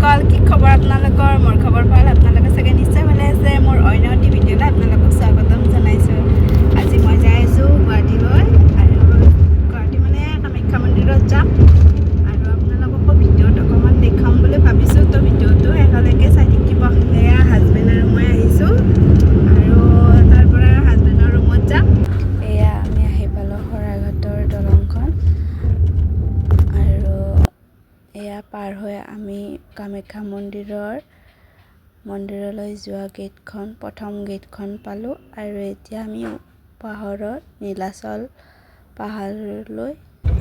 বন্ধুসকল কি খবৰ আপোনালোকৰ মোৰ খবৰ ভাল আপোনালোকে চাগে নিশ্চয় ভালে আছে মোৰ অন্য এটি ভিডিঅ'লৈ আপোনালোকক স্বাগতম জনাইছোঁ আজি মই যাই আছোঁ গুৱাহাটীলৈ আৰু গুৱাহাটী মানে কামাখ্যা মন্দিৰত যাম আৰু আপোনালোকক ভিডিঅ'ত অকণমান দেখাম বুলি ভাবিছোঁ তো ভিডিঅ'টো শেষলৈকে চাই থাকিব এয়া হাজবেণ্ড আৰু মই আহিছোঁ আৰু তাৰ পৰা হাজবেণ্ডৰ ৰুমত যাম এয়া আমি আহি পালোঁ শৰাইঘাটৰ দলংখন আৰু এয়া পাৰ হৈ আমি কামাখ্যা মন্দিৰলৈ যোৱা গেটখন প্ৰথম গেটখন পালোঁ আৰু এতিয়া আমি পাহাৰৰ নীলাচল পাহাৰলৈ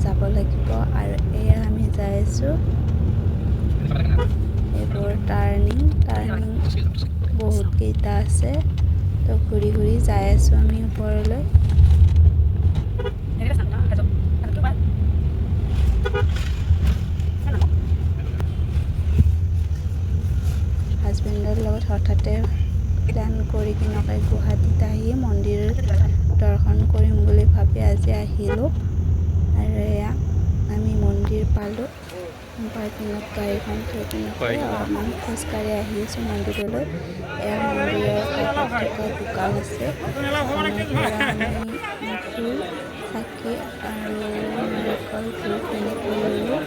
যাব লাগিব আৰু এয়া আমি যাই আছোঁ এইবোৰ টাৰ্ণিং বহুত কেইটা আছে তো ঘূৰি ঘূৰি যাই আছোঁ আমি ওপৰলৈ হাজবেণ্ডৰ লগত হঠাতে প্লেন কৰি কিনে গুৱাহাটীত আহি মন্দিৰ দৰ্শন কৰিম বুলি ভাবি আজি আহিলোঁ আৰু এয়া আমি মন্দিৰ পালোঁ পাৰ্কিঙত গাড়ীখন থৈ কিনে অলপমান খোজকাঢ়ি আহি আছোঁ মন্দিৰলৈ এয়া মন্দিৰৰ কাষত থকা দোকান আছে আমি ফুল চাকি আৰু নাৰিকল ধূপ এনেকৈ ল'লোঁ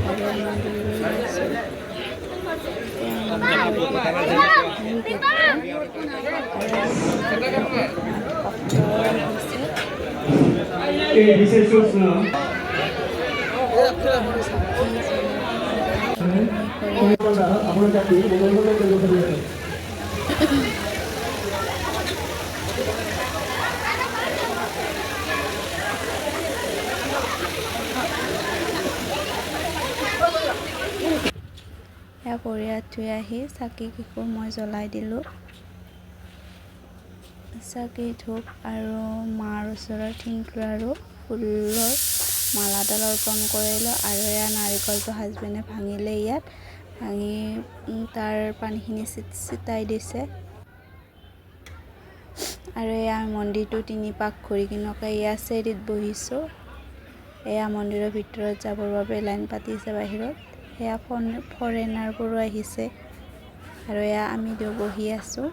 আৰু মন্দিৰলৈ গৈছোঁ এয়া পৰিয়াত থৈ আহি চাকি কেইখন মই জ্বলাই দিলোঁ চাকি ধূপ আৰু মাৰ ওচৰত সিন্দুৰ আৰু ফুলৰ মালাডাল অৰ্পণ কৰিলোঁ আৰু এয়া নাৰিকলটো হাজবেণ্ডে ভাঙিলে ইয়াত ভাঙি তাৰ পানীখিনি ছিটাই দিছে আৰু এয়া মন্দিৰটো 3 পাক ঘূৰি কিনে এয়া চেৰিত বহিছোঁ এয়া মন্দিৰৰ ভিতৰত যাবৰ বাবে লাইন পাতিছে বাহিৰত এয়া ফৰেনাৰবোৰো আহিছে আৰু এয়া আমি বহি আছোঁ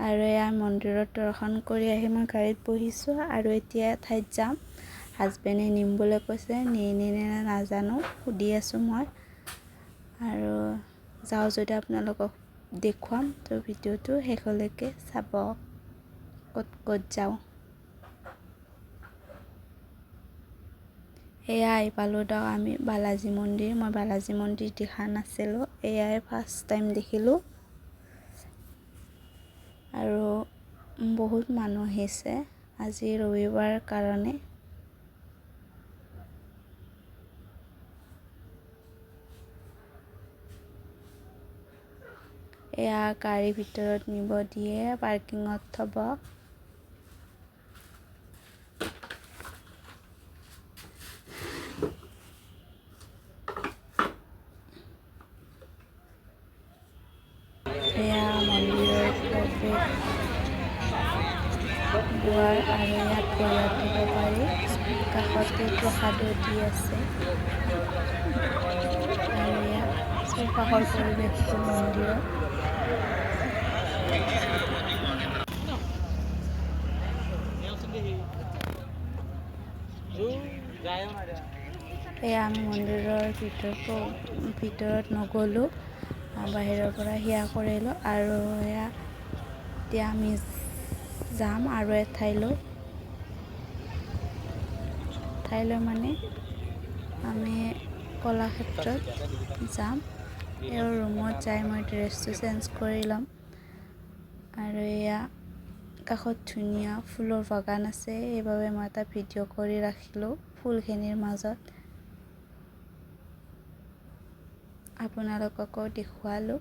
আৰু এয়া মন্দিৰত দৰ্শন কৰি আহি মই গাড়ীত বহিছোঁ আৰু এতিয়া ঠাইত যাম হাজবেণ্ডে নিম বুলি কৈছে নিয়ে নাজানো সুধি আছোঁ মই আৰু যাওঁ যদি আপোনালোকক দেখুৱাম তো ভিডিঅ'টো শেষলৈকে চাব ক'ত যাওঁ এয়া আহি পালোঁ দিয়ক আমি বালাজী মন্দিৰ মই বালাজী মন্দিৰ দেখা নাছিলোঁ এয়াই ফাৰ্ষ্ট টাইম দেখিলোঁ আৰু বহুত মানুহ আহিছে আজি ৰবিবাৰ কাৰণে এয়া গাড়ীৰ ভিতৰত নিব দিয়ে পাৰ্কিঙত থ'ব এয়া মন্দিৰৰ প্ৰৱেশ দুৱাৰ আৰু ইয়াত পৰিয়াল থ'ব পাৰি কাষতে প্ৰসাদো দি আছে আৰু ইয়াত চৌপাশৰ পৰিৱেশটো মন্দিৰত এয়া আমি মন্দিৰৰ ভিতৰত নগ'লোঁ বাহিৰৰ পৰা সেয়া কৰিলোঁ আৰু এয়া এতিয়া আমি যাম আৰু এঠাইলৈ মানে আমি কলাক্ষেত্ৰত যাম এওঁৰ ৰুমত যাই মই ড্ৰেছটো চেঞ্জ কৰি ল'ম আৰু এয়া কাষত ধুনীয়া ফুলৰ বাগান আছে সেইবাবে মই এটা ভিডিঅ' কৰি ৰাখিলোঁ ফুলখিনিৰ মাজত আপোনালোককো দেখুৱালোঁ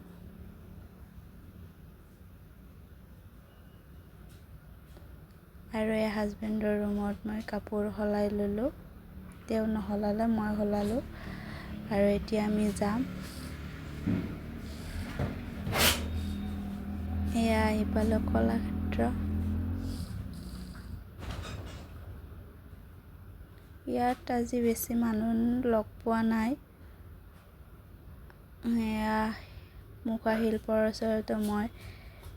আৰু এই হাজবেণ্ডৰ ৰুমত মই কাপোৰ সলাই ল'লোঁ তেওঁ নহলালে মই সলালোঁ আৰু এতিয়া আমি যাম এয়া আহি পালোঁ কলাক্ষেত্ৰ ইয়াত আজি বেছি মানুহ লগ পোৱা নাই। এয়া মুখা শিল্পৰ ওচৰতে মই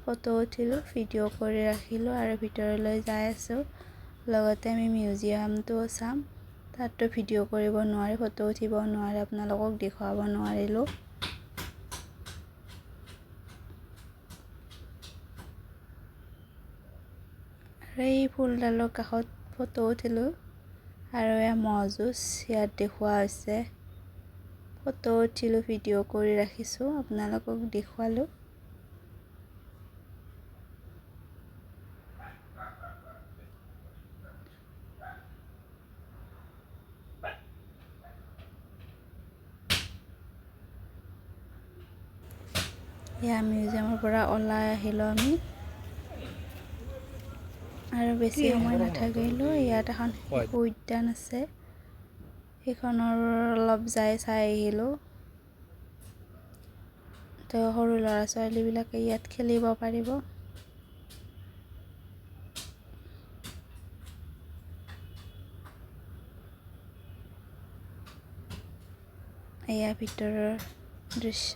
ফটো উঠিলোঁ, ভিডিঅ' কৰি ৰাখিলোঁ আৰু ভিতৰলৈ যাই আছোঁ। লগতে আমি মিউজিয়ামটো চাম। তাততো ভিডিঅ' কৰিব নোৱাৰি, ফটো উঠিব নোৱাৰি, আপোনালোকক দেখুৱাব নোৱাৰিলোঁ। আৰু এই ফুলডালৰ কাষত ফটো উঠিলোঁ আৰু এয়া ম'হযুঁজ ইয়াত দেখুওৱা হৈছে। ফটো উঠিলোঁ, ভিডিঅ' কৰি ৰাখিছোঁ, আপোনালোকক দেখুৱালোঁ। এয়া মিউজিয়ামৰ পৰা ওলাই আহিলোঁ আমি আৰু বেছি সময় নাথাকিলোঁ। ইয়াত এখন শিশু উদ্যান আছে, সেইখনৰ অলপ চাই আহিলোঁ। তো সৰু ল'ৰা ছোৱালীবিলাকে ইয়াত খেলিব পাৰিব। এয়া ভিতৰৰ দৃশ্য।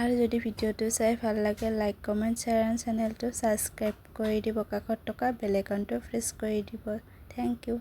আৰু যদি ভিডিঅ'টো চাই ভাল লাগে, লাইক কমেণ্ট শ্বেয়াৰ আৰু চেনেলটো ছাবস্ক্ৰাইব কৰি দিব। কাষত থকা বেল আইকনটো প্ৰেছ কৰি দিব। Thank U.